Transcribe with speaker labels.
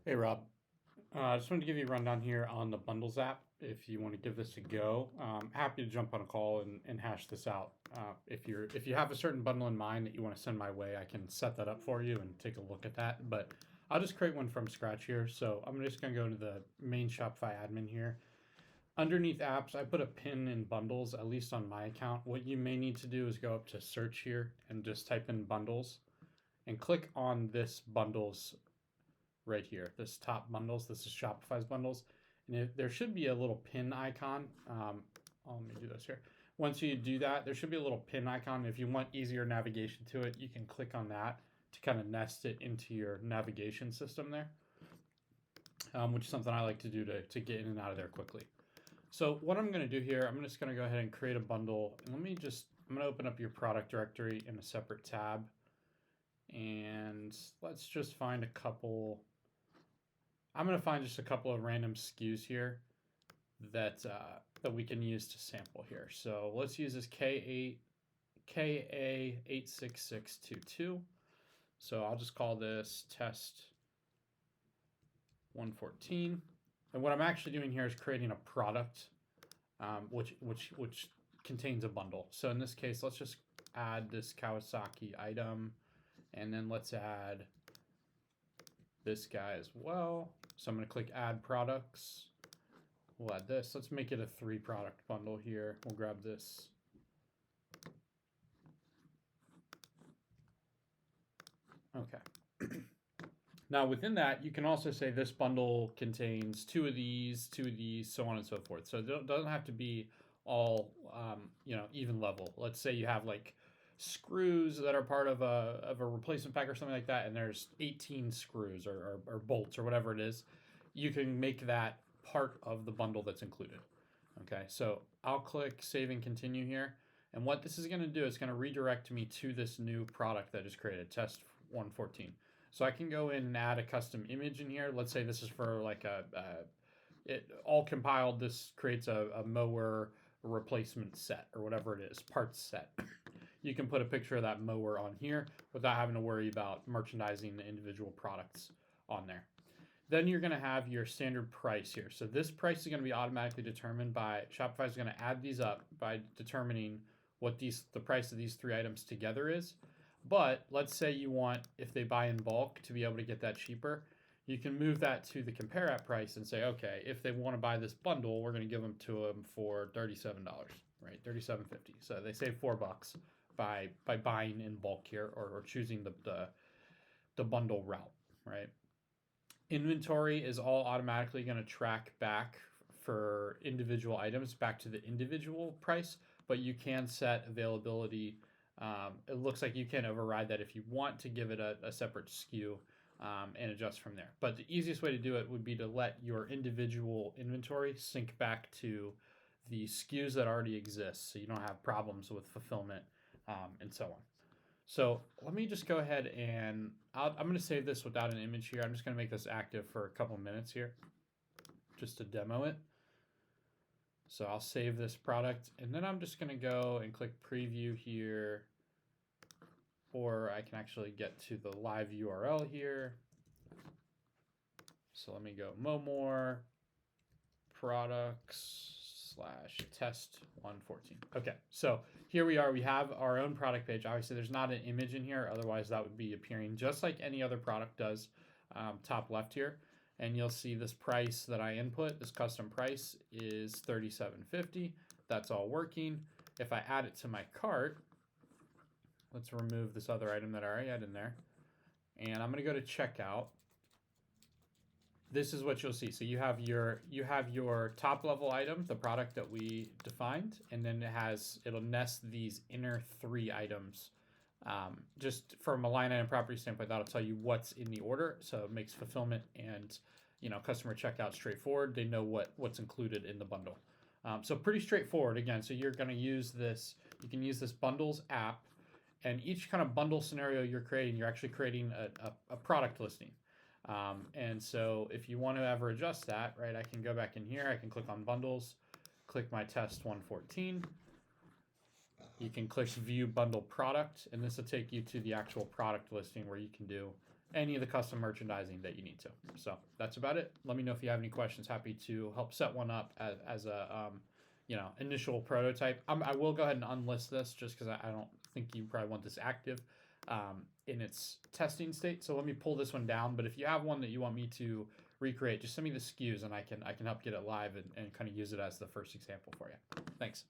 Speaker 1: Hey Rob, I just wanted to give you a rundown here on the Bundles app. If you want to give this a go, happy to jump on a call and hash this out. If you have a certain bundle in mind that you want to send my way, I can set that up for you and take a look at that. But I'll just create one from scratch here. So I'm just going to go into the main Shopify admin here. Underneath apps, I put a pin in bundles, at least on my account. What you may need to do is go up to search here and just type in bundles and click on this bundles right here. This top bundles, this is Shopify's bundles. And there should be a little pin icon. Let me do this here. Once you do that, there should be a little pin icon. If you want easier navigation to it, you can click on that to kind of nest it into your navigation system there, which is something I like to do to get in and out of there quickly. So what I'm going to do here, I'm just going to go ahead and create a bundle. And I'm going to open up your product directory in a separate tab. And let's just find a couple. I'm going to find just a couple of random SKUs here that we can use to sample here. So let's use this KA86622. So I'll just call this test 114. And what I'm actually doing here is creating a product, which contains a bundle. So in this case, let's just add this Kawasaki item, and then let's add this guy as well. So I'm going to click add products. We'll add this. Let's make it a 3 product bundle here. We'll grab this. Okay. Now within that, you can also say this bundle contains 2 of these, so on and so forth. So it doesn't have to be all even level. Let's say you have like screws that are part of a replacement pack or something like that, and there's 18 screws or bolts or whatever it is. You can make that part of the bundle that's included. Okay, so I'll click save and continue here, and what this is going to do is going to redirect me to this new product that is created, test 114. So I can go in and add a custom image in here. Let's say this is for like it all compiled. This creates a mower replacement set or whatever it is, parts set. You can put a picture of that mower on here without having to worry about merchandising the individual products on there. Then you're going to have your standard price here. So this price is going to be automatically determined by Shopify is going to add these up by determining what the price of these 3 items together is. But let's say you want, if they buy in bulk, to be able to get that cheaper. You can move that to the compare at price and say, okay, if they want to buy this bundle, we're going to give them to them for $37, right? $37.50. So they save $4 by buying in bulk here or choosing the bundle route, right? Inventory is all automatically going to track back for individual items back to the individual price, but you can set availability. It looks like you can override that if you want to give it a separate SKU and adjust from there. But the easiest way to do it would be to let your individual inventory sync back to the SKUs that already exist, so you don't have problems with fulfillment and so on. So let me just go ahead and I'm going to save this without an image here. I'm just going to make this active for a couple minutes here just to demo it. So I'll save this product, and then I'm just going to go and click preview here, or I can actually get to the live URL here. So let me go more products / test 114. Okay, so here we are. We have our own product page. Obviously, there's not an image in here. Otherwise, that would be appearing just like any other product does, top left here. And you'll see this price that I input, this custom price is $37.50. That's all working. If I add it to my cart, let's remove this other item that I already had in there. And I'm going to go to checkout. This is what you'll see. So you have your top level item, the product that we defined, and then it'll nest these inner 3 items. Just from a line item property standpoint, that'll tell you what's in the order. So it makes fulfillment and customer checkout straightforward. They know what's included in the bundle. So pretty straightforward again. So you're going to use this. You can use this bundles app, and each kind of bundle scenario you're creating, you're actually creating a product listing. And so if you want to ever adjust that, right, I can go back in here. I can click on bundles, click my test 114. You can click view bundle product, and this will take you to the actual product listing where you can do any of the custom merchandising that you need to. So that's about it. Let me know if you have any questions. Happy to help set one up as a initial prototype. I will go ahead and unlist this just because I don't think you probably want this active in its testing state. So let me pull this one down. But if you have one that you want me to recreate, just send me the SKUs and I can help get it live and kind of use it as the first example for you. Thanks.